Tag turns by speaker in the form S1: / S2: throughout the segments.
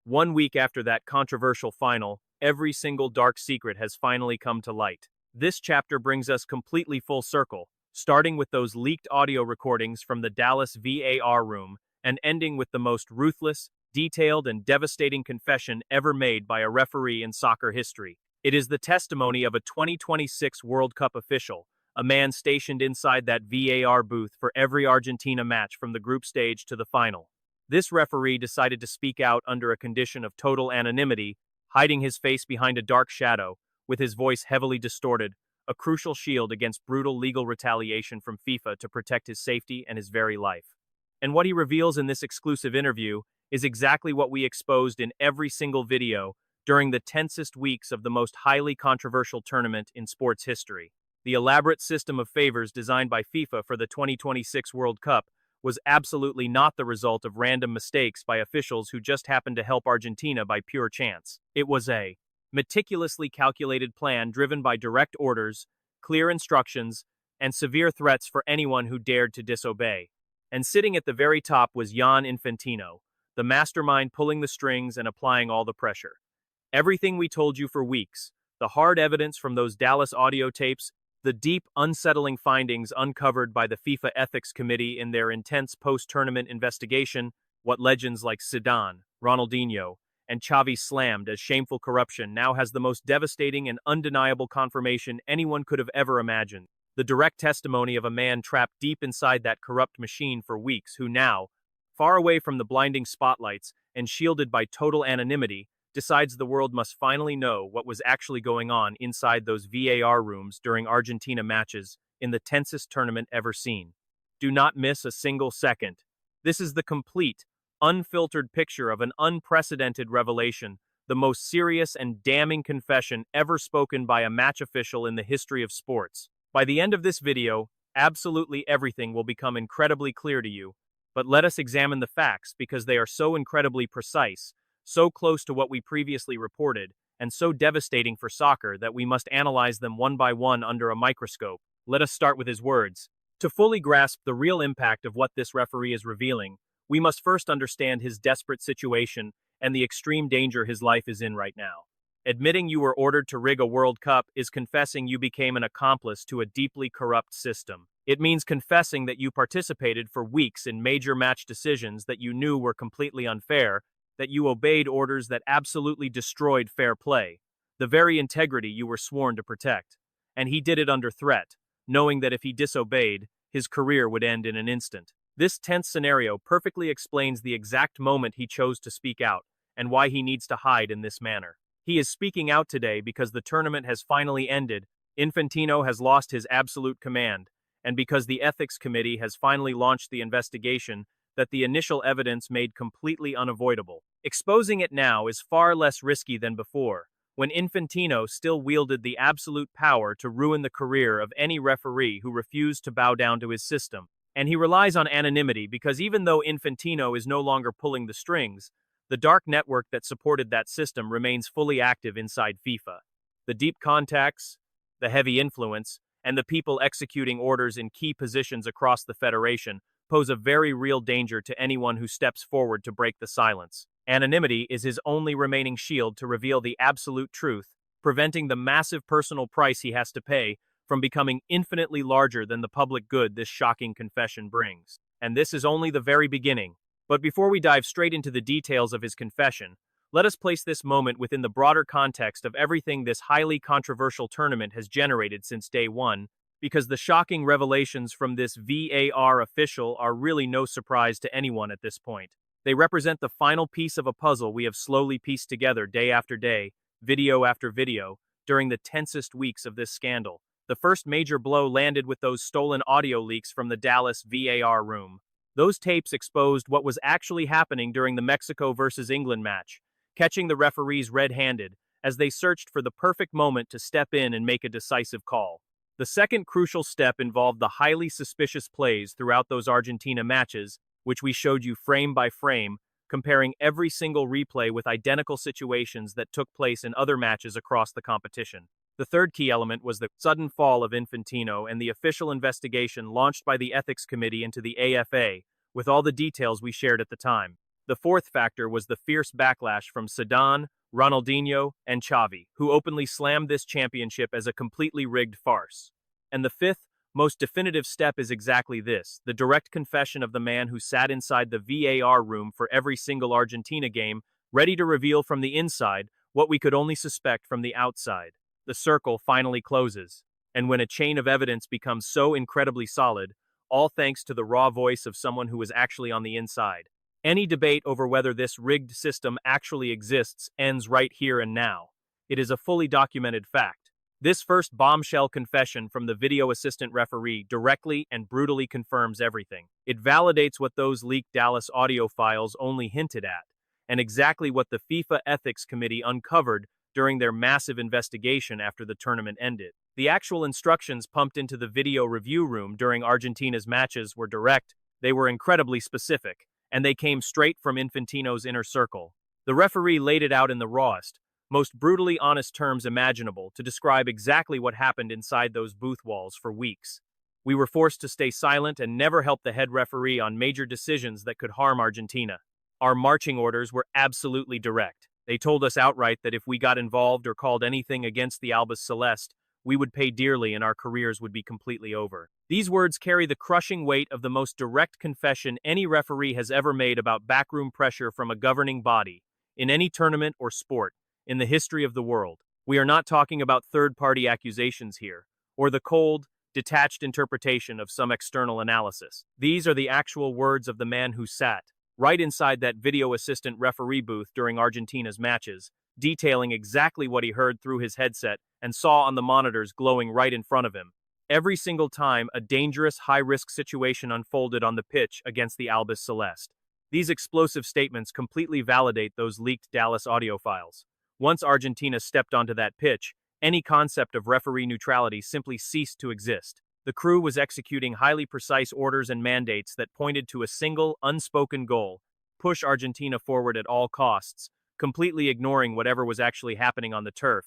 S1: 1 week after that controversial final, every single dark secret has finally come to light. This chapter brings us completely full circle, starting with those leaked audio recordings from the Dallas VAR room and ending with the most ruthless, detailed, and devastating confession ever made by a referee in soccer history. It is the testimony of a 2026 World Cup official, a man stationed inside that VAR booth for every Argentina match from the group stage to the final. This referee decided to speak out under a condition of total anonymity, hiding his face behind a dark shadow, with his voice heavily distorted, a crucial shield against brutal legal retaliation from FIFA to protect his safety and his very life. And what he reveals in this exclusive interview is exactly what we exposed in every single video during the tensest weeks of the most highly controversial tournament in sports history. The elaborate system of favors designed by FIFA for the 2026 World Cup was absolutely not the result of random mistakes by officials who just happened to help Argentina by pure chance. It was a meticulously calculated plan driven by direct orders, clear instructions, and severe threats for anyone who dared to disobey. And sitting at the very top was Gianni Infantino, the mastermind pulling the strings and applying all the pressure. Everything we told you for weeks, the hard evidence from those Dallas audio tapes, the deep, unsettling findings uncovered by the FIFA Ethics Committee in their intense post-tournament investigation, what legends like Zidane, Ronaldinho, and Xavi slammed as shameful corruption now has the most devastating and undeniable confirmation anyone could have ever imagined. The direct testimony of a man trapped deep inside that corrupt machine for weeks who now, far away from the blinding spotlights and shielded by total anonymity, decides the world must finally know what was actually going on inside those VAR rooms during Argentina matches in the tensest tournament ever seen. Do not miss a single second. This is the complete, unfiltered picture of an unprecedented revelation, the most serious and damning confession ever spoken by a match official in the history of sports. By the end of this video, absolutely everything will become incredibly clear to you, but let us examine the facts because they are so incredibly precise, so close to what we previously reported, and so devastating for soccer that we must analyze them one by one under a microscope. Let us start with his words. To fully grasp the real impact of what this referee is revealing, we must first understand his desperate situation and the extreme danger his life is in right now. Admitting you were ordered to rig a World Cup is confessing you became an accomplice to a deeply corrupt system. It means confessing that you participated for weeks in major match decisions that you knew were completely unfair, that you obeyed orders that absolutely destroyed fair play, the very integrity you were sworn to protect. And he did it under threat, knowing that if he disobeyed, his career would end in an instant. This tense scenario perfectly explains the exact moment he chose to speak out, and why he needs to hide in this manner. He is speaking out today because the tournament has finally ended, Infantino has lost his absolute command, and because the Ethics Committee has finally launched the investigation that the initial evidence made completely unavoidable. Exposing it now is far less risky than before, when Infantino still wielded the absolute power to ruin the career of any referee who refused to bow down to his system. And he relies on anonymity because even though Infantino is no longer pulling the strings, the dark network that supported that system remains fully active inside FIFA. The deep contacts, the heavy influence, and the people executing orders in key positions across the federation pose a very real danger to anyone who steps forward to break the silence. Anonymity is his only remaining shield to reveal the absolute truth, preventing the massive personal price he has to pay from becoming infinitely larger than the public good this shocking confession brings. And this is only the very beginning. But before we dive straight into the details of his confession, let us place this moment within the broader context of everything this highly controversial tournament has generated since day one, because the shocking revelations from this VAR official are really no surprise to anyone at this point. They represent the final piece of a puzzle we have slowly pieced together day after day, video after video, during the tensest weeks of this scandal. The first major blow landed with those stolen audio leaks from the Dallas VAR room. Those tapes exposed what was actually happening during the Mexico versus England match, catching the referees red-handed as they searched for the perfect moment to step in and make a decisive call. The second crucial step involved the highly suspicious plays throughout those Argentina matches, which we showed you frame by frame, comparing every single replay with identical situations that took place in other matches across the competition. The third key element was the sudden fall of Infantino and the official investigation launched by the Ethics Committee into the AFA, with all the details we shared at the time. The fourth factor was the fierce backlash from Zidane, Ronaldinho, and Xavi, who openly slammed this championship as a completely rigged farce. And the fifth, most definitive step is exactly this, the direct confession of the man who sat inside the VAR room for every single Argentina game, ready to reveal from the inside what we could only suspect from the outside. The circle finally closes, and when a chain of evidence becomes so incredibly solid, all thanks to the raw voice of someone who was actually on the inside. Any debate over whether this rigged system actually exists ends right here and now. It is a fully documented fact. This first bombshell confession from the video assistant referee directly and brutally confirms everything. It validates what those leaked Dallas audio files only hinted at, and exactly what the FIFA Ethics Committee uncovered during their massive investigation after the tournament ended. The actual instructions pumped into the video review room during Argentina's matches were direct, they were incredibly specific, and they came straight from Infantino's inner circle. The referee laid it out in the rawest, most brutally honest terms imaginable to describe exactly what happened inside those booth walls for weeks. We were forced to stay silent and never help the head referee on major decisions that could harm Argentina. Our marching orders were absolutely direct. They told us outright that if we got involved or called anything against the Albus Celeste, we would pay dearly and our careers would be completely over. These words carry the crushing weight of the most direct confession any referee has ever made about backroom pressure from a governing body, in any tournament or sport, in the history of the world. We are not talking about third-party accusations here, or the cold, detached interpretation of some external analysis. These are the actual words of the man who sat right inside that video assistant referee booth during Argentina's matches, detailing exactly what he heard through his headset and saw on the monitors glowing right in front of him. Every single time a dangerous, high-risk situation unfolded on the pitch against the Albus Celeste. These explosive statements completely validate those leaked Dallas audio files. Once Argentina stepped onto that pitch, any concept of referee neutrality simply ceased to exist. The crew was executing highly precise orders and mandates that pointed to a single, unspoken goal: push Argentina forward at all costs, completely ignoring whatever was actually happening on the turf.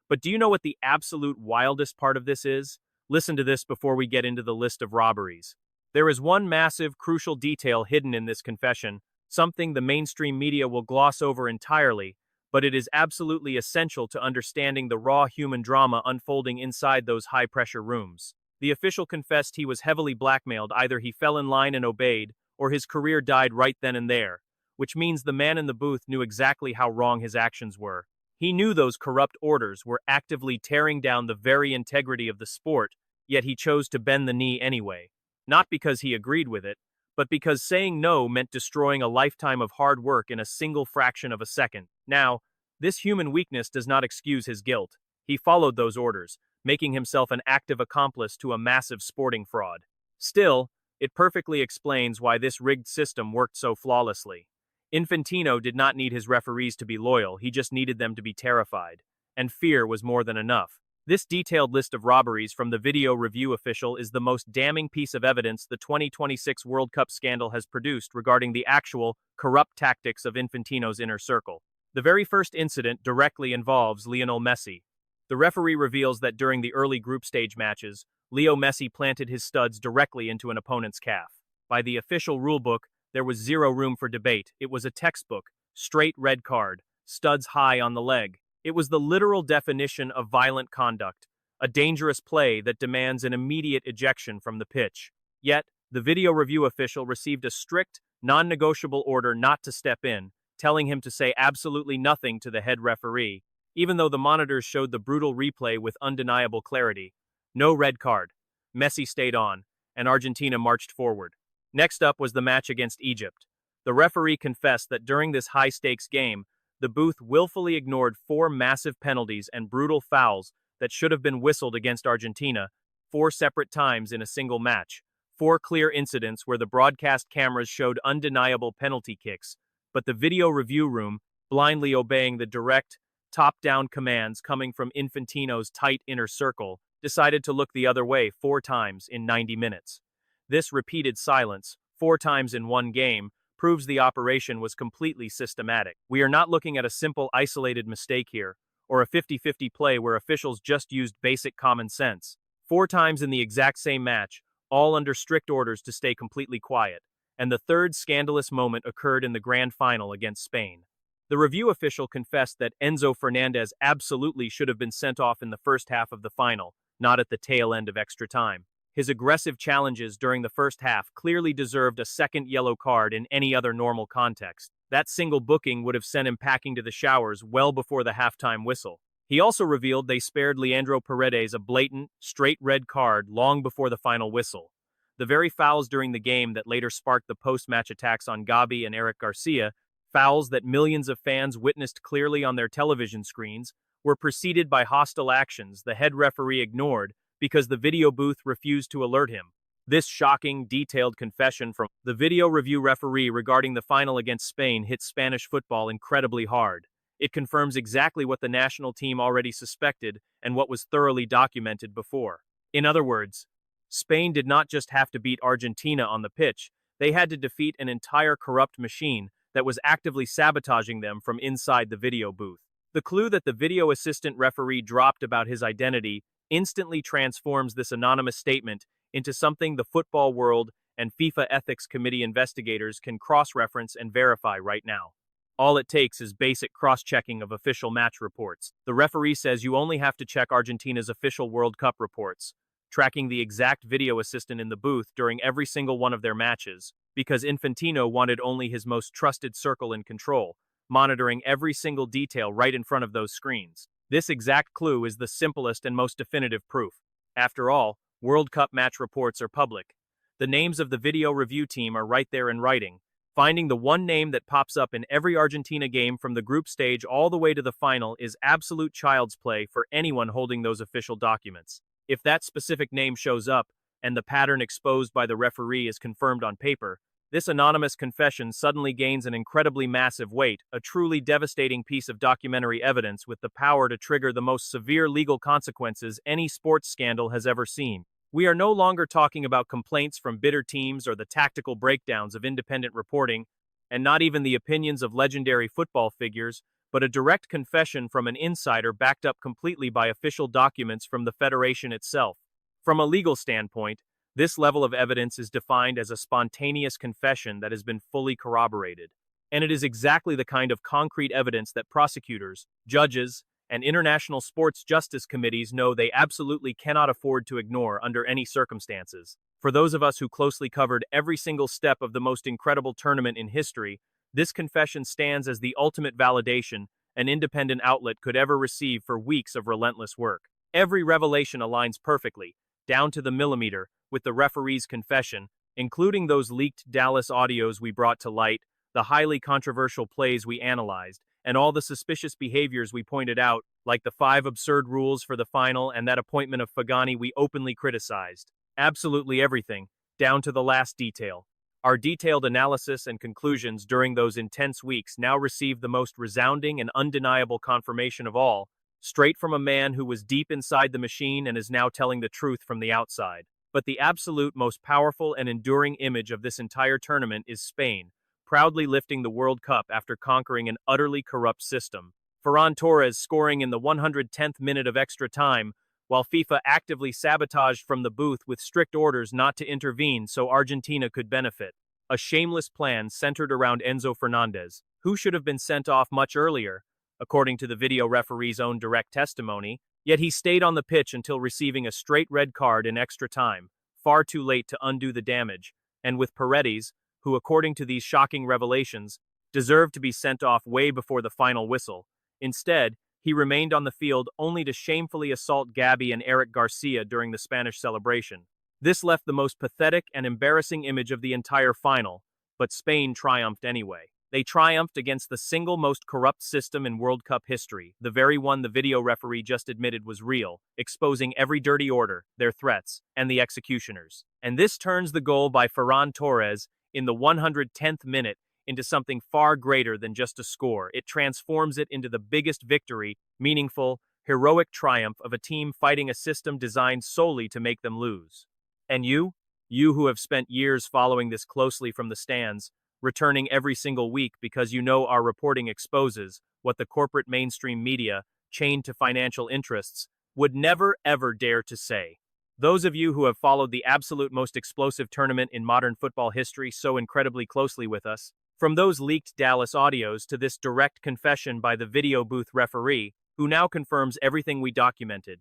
S1: But do you know what the absolute wildest part of this is? Listen to this before we get into the list of robberies. There is one massive, crucial detail hidden in this confession, something the mainstream media will gloss over entirely, but it is absolutely essential to understanding the raw human drama unfolding inside those high-pressure rooms. The official confessed he was heavily blackmailed. Either he fell in line and obeyed, or his career died right then and there, which means the man in the booth knew exactly how wrong his actions were. He knew those corrupt orders were actively tearing down the very integrity of the sport, yet he chose to bend the knee anyway. Not because he agreed with it, but because saying no meant destroying a lifetime of hard work in a single fraction of a second. Now, this human weakness does not excuse his guilt. He followed those orders, making himself an active accomplice to a massive sporting fraud. Still, it perfectly explains why this rigged system worked so flawlessly. Infantino did not need his referees to be loyal, he just needed them to be terrified. And fear was more than enough. This detailed list of robberies from the video review official is the most damning piece of evidence the 2026 World Cup scandal has produced regarding the actual, corrupt tactics of Infantino's inner circle. The very first incident directly involves Lionel Messi. The referee reveals that during the early group stage matches, Leo Messi planted his studs directly into an opponent's calf. By the official rulebook, there was zero room for debate. It was a textbook, straight red card, studs high on the leg. It was the literal definition of violent conduct, a dangerous play that demands an immediate ejection from the pitch. Yet, the video review official received a strict, non-negotiable order not to step in, telling him to say absolutely nothing to the head referee, even though the monitors showed the brutal replay with undeniable clarity. No red card. Messi stayed on, and Argentina marched forward. Next up was the match against Egypt. The referee confessed that during this high-stakes game, the booth willfully ignored 4 massive penalties and brutal fouls that should have been whistled against Argentina 4 separate times in a single match. 4 clear incidents where the broadcast cameras showed undeniable penalty kicks, but the video review room, blindly obeying the direct, top-down commands coming from Infantino's tight inner circle, decided to look the other way 4 times in 90 minutes. This repeated silence, 4 times in one game, proves the operation was completely systematic. We are not looking at a simple isolated mistake here, or a 50-50 play where officials just used basic common sense. 4 times in the exact same match, all under strict orders to stay completely quiet. and the third scandalous moment occurred in the grand final against Spain. The review official confessed that Enzo Fernandez absolutely should have been sent off in the first half of the final, not at the tail end of extra time. His aggressive challenges during the first half clearly deserved a second yellow card in any other normal context. That single booking would have sent him packing to the showers well before the halftime whistle. He also revealed they spared Leandro Paredes a blatant, straight red card long before the final whistle. The very fouls during the game that later sparked the post-match attacks on Gabi and Eric Garcia, fouls that millions of fans witnessed clearly on their television screens, were preceded by hostile actions the head referee ignored because the video booth refused to alert him. This shocking, detailed confession from the video review referee regarding the final against Spain hit Spanish football incredibly hard. It confirms exactly what the national team already suspected and what was thoroughly documented before. In other words, Spain did not just have to beat Argentina on the pitch, they had to defeat an entire corrupt machine that was actively sabotaging them from inside the video booth. The clue that the video assistant referee dropped about his identity instantly transforms this anonymous statement into something the football world and FIFA Ethics Committee investigators can cross-reference and verify right now. All it takes is basic cross-checking of official match reports. The referee says you only have to check Argentina's official World Cup reports, tracking the exact video assistant in the booth during every single one of their matches, because Infantino wanted only his most trusted circle in control, monitoring every single detail right in front of those screens. This exact clue is the simplest and most definitive proof. After all, World Cup match reports are public. The names of the video review team are right there in writing. Finding the one name that pops up in every Argentina game from the group stage all the way to the final is absolute child's play for anyone holding those official documents. If that specific name shows up, and the pattern exposed by the referee is confirmed on paper, this anonymous confession suddenly gains an incredibly massive weight, a truly devastating piece of documentary evidence with the power to trigger the most severe legal consequences any sports scandal has ever seen. We are no longer talking about complaints from bitter teams or the tactical breakdowns of independent reporting, and not even the opinions of legendary football figures, but a direct confession from an insider backed up completely by official documents from the federation itself. From a legal standpoint, this level of evidence is defined as a spontaneous confession that has been fully corroborated. And it is exactly the kind of concrete evidence that prosecutors, judges, and international sports justice committees know they absolutely cannot afford to ignore under any circumstances. For those of us who closely covered every single step of the most incredible tournament in history, this confession stands as the ultimate validation an independent outlet could ever receive for weeks of relentless work. Every revelation aligns perfectly, down to the millimeter, with the referee's confession, including those leaked Dallas audios we brought to light, the highly controversial plays we analyzed, and all the suspicious behaviors we pointed out, like the 5 absurd rules for the final and that appointment of Fagani we openly criticized. Absolutely everything, down to the last detail. Our detailed analysis and conclusions during those intense weeks now receive the most resounding and undeniable confirmation of all, straight from a man who was deep inside the machine and is now telling the truth from the outside. But the absolute most powerful and enduring image of this entire tournament is Spain, proudly lifting the World Cup after conquering an utterly corrupt system. Ferran Torres scoring in the 110th minute of extra time, while FIFA actively sabotaged from the booth with strict orders not to intervene so Argentina could benefit. A shameless plan centered around Enzo Fernandez, who should have been sent off much earlier, according to the video referee's own direct testimony, yet he stayed on the pitch until receiving a straight red card in extra time, far too late to undo the damage, and with Paredes, who according to these shocking revelations, deserved to be sent off way before the final whistle. Instead, he remained on the field only to shamefully assault Gabi and Eric Garcia during the Spanish celebration. This left the most pathetic and embarrassing image of the entire final, but Spain triumphed anyway. They triumphed against the single most corrupt system in World Cup history, the very one the video referee just admitted was real, exposing every dirty order, their threats, and the executioners. And this turns the goal by Ferran Torres in the 110th minute into something far greater than just a score. It transforms it into the biggest victory, meaningful, heroic triumph of a team fighting a system designed solely to make them lose. And you who have spent years following this closely from the stands, returning every single week because you know our reporting exposes what the corporate mainstream media, chained to financial interests, would never ever dare to say. Those of you who have followed the absolute most explosive tournament in modern football history so incredibly closely with us, from those leaked Dallas audios to this direct confession by the video booth referee, who now confirms everything we documented.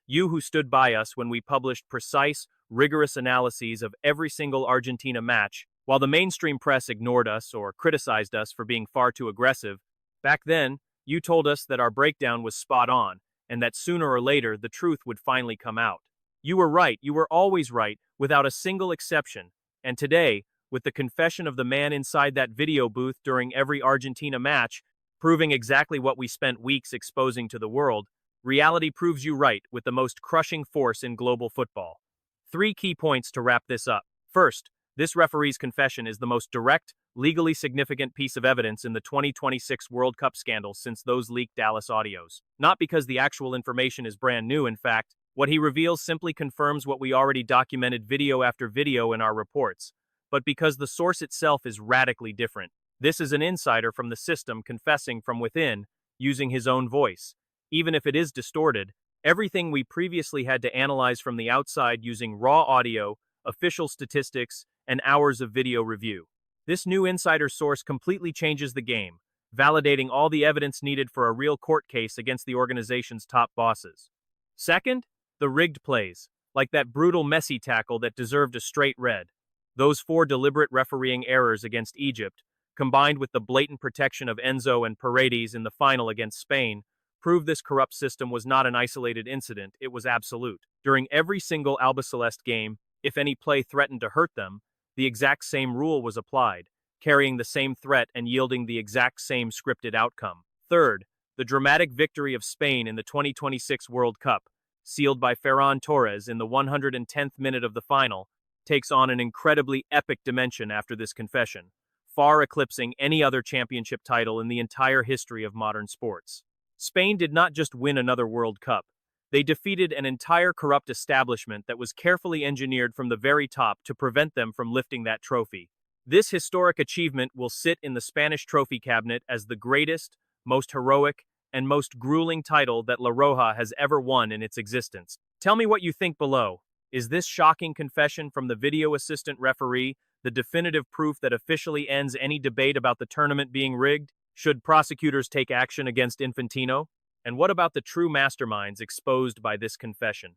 S1: You who stood by us when we published precise, rigorous analyses of every single Argentina match, while the mainstream press ignored us or criticized us for being far too aggressive. Back then, you told us that our breakdown was spot on, and that sooner or later the truth would finally come out. You were right, you were always right, without a single exception. And today, with the confession of the man inside that video booth during every Argentina match, proving exactly what we spent weeks exposing to the world, reality proves you right with the most crushing force in global football. 3 key points to wrap this up. First, this referee's confession is the most direct, legally significant piece of evidence in the 2026 World Cup scandal since those leaked Dallas audios. Not because the actual information is brand new, in fact, what he reveals simply confirms what we already documented video after video in our reports, but because the source itself is radically different. This is an insider from the system confessing from within, using his own voice. Even if it is distorted, everything we previously had to analyze from the outside using raw audio, official statistics, and hours of video review. This new insider source completely changes the game, validating all the evidence needed for a real court case against the organization's top bosses. Second, the rigged plays, like that brutal Messi tackle that deserved a straight red. Those 4 deliberate refereeing errors against Egypt, combined with the blatant protection of Enzo and Paredes in the final against Spain, prove this corrupt system was not an isolated incident, it was absolute. During every single Albiceleste game, if any play threatened to hurt them, the exact same rule was applied, carrying the same threat and yielding the exact same scripted outcome. Third, the dramatic victory of Spain in the 2026 World Cup, sealed by Ferran Torres in the 110th minute of the final, takes on an incredibly epic dimension after this confession, far eclipsing any other championship title in the entire history of modern sports. Spain did not just win another World Cup, they defeated an entire corrupt establishment that was carefully engineered from the very top to prevent them from lifting that trophy. This historic achievement will sit in the Spanish trophy cabinet as the greatest, most heroic, and most grueling title that La Roja has ever won in its existence. Tell me what you think below. Is this shocking confession from the video assistant referee the definitive proof that officially ends any debate about the tournament being rigged? Should prosecutors take action against Infantino? And what about the true masterminds exposed by this confession?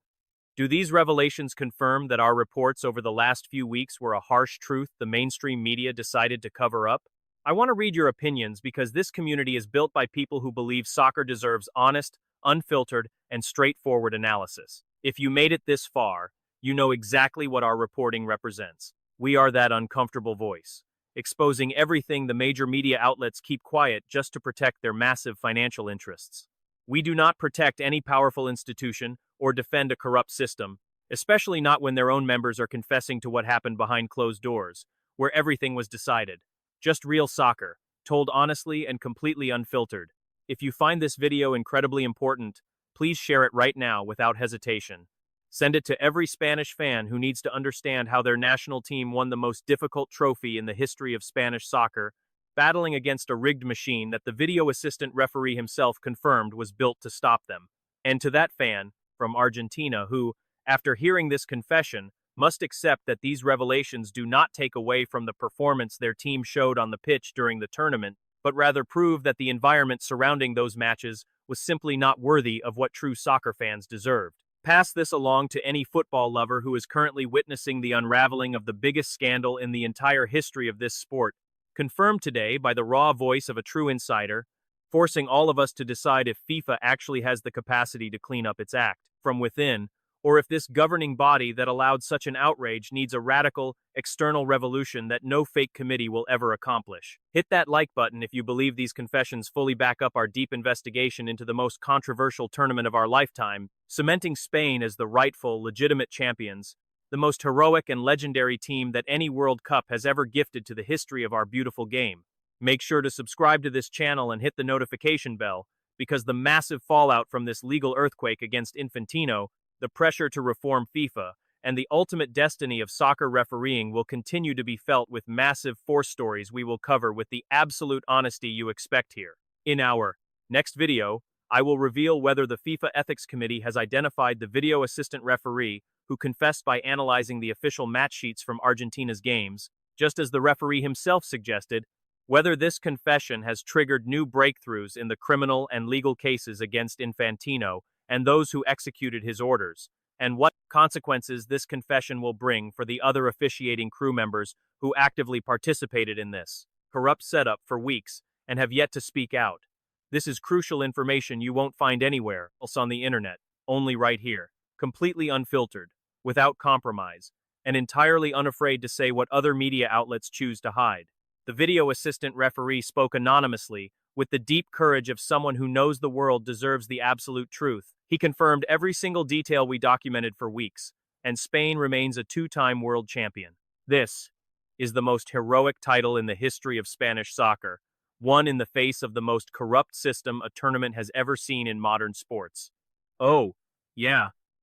S1: Do these revelations confirm that our reports over the last few weeks were a harsh truth the mainstream media decided to cover up? I want to read your opinions because this community is built by people who believe soccer deserves honest, unfiltered, and straightforward analysis. If you made it this far, you know exactly what our reporting represents. We are that uncomfortable voice, exposing everything the major media outlets keep quiet just to protect their massive financial interests. We do not protect any powerful institution or defend a corrupt system, especially not when their own members are confessing to what happened behind closed doors, where everything was decided. Just real soccer, told honestly and completely unfiltered. If you find this video incredibly important, please share it right now without hesitation. Send it to every Spanish fan who needs to understand how their national team won the most difficult trophy in the history of Spanish soccer, battling against a rigged machine that the video assistant referee himself confirmed was built to stop them. And to that fan, from Argentina, who, after hearing this confession, must accept that these revelations do not take away from the performance their team showed on the pitch during the tournament, but rather prove that the environment surrounding those matches was simply not worthy of what true soccer fans deserved. Pass this along to any football lover who is currently witnessing the unraveling of the biggest scandal in the entire history of this sport, confirmed today by the raw voice of a true insider, forcing all of us to decide if FIFA actually has the capacity to clean up its act from within, or if this governing body that allowed such an outrage needs a radical, external revolution that no fake committee will ever accomplish. Hit that like button if you believe these confessions fully back up our deep investigation into the most controversial tournament of our lifetime, cementing Spain as the rightful, legitimate champions, the most heroic and legendary team that any World Cup has ever gifted to the history of our beautiful game. Make sure to subscribe to this channel and hit the notification bell, because the massive fallout from this legal earthquake against Infantino, the pressure to reform FIFA, and the ultimate destiny of soccer refereeing will continue to be felt with massive force stories we will cover with the absolute honesty you expect here. In our next video, I will reveal whether the FIFA Ethics Committee has identified the video assistant referee who confessed by analyzing the official match sheets from Argentina's games, just as the referee himself suggested, whether this confession has triggered new breakthroughs in the criminal and legal cases against Infantino and those who executed his orders, and what consequences this confession will bring for the other officiating crew members who actively participated in this corrupt setup for weeks and have yet to speak out. This is crucial information you won't find anywhere else on the internet, only right here, completely unfiltered, without compromise, and entirely unafraid to say what other media outlets choose to hide. The video assistant referee spoke anonymously, with the deep courage of someone who knows the world deserves the absolute truth. He confirmed every single detail we documented for weeks, and Spain remains a two-time world champion. This is the most heroic title in the history of Spanish soccer, won in the face of the most corrupt system a tournament has ever seen in modern sports. Oh, yeah,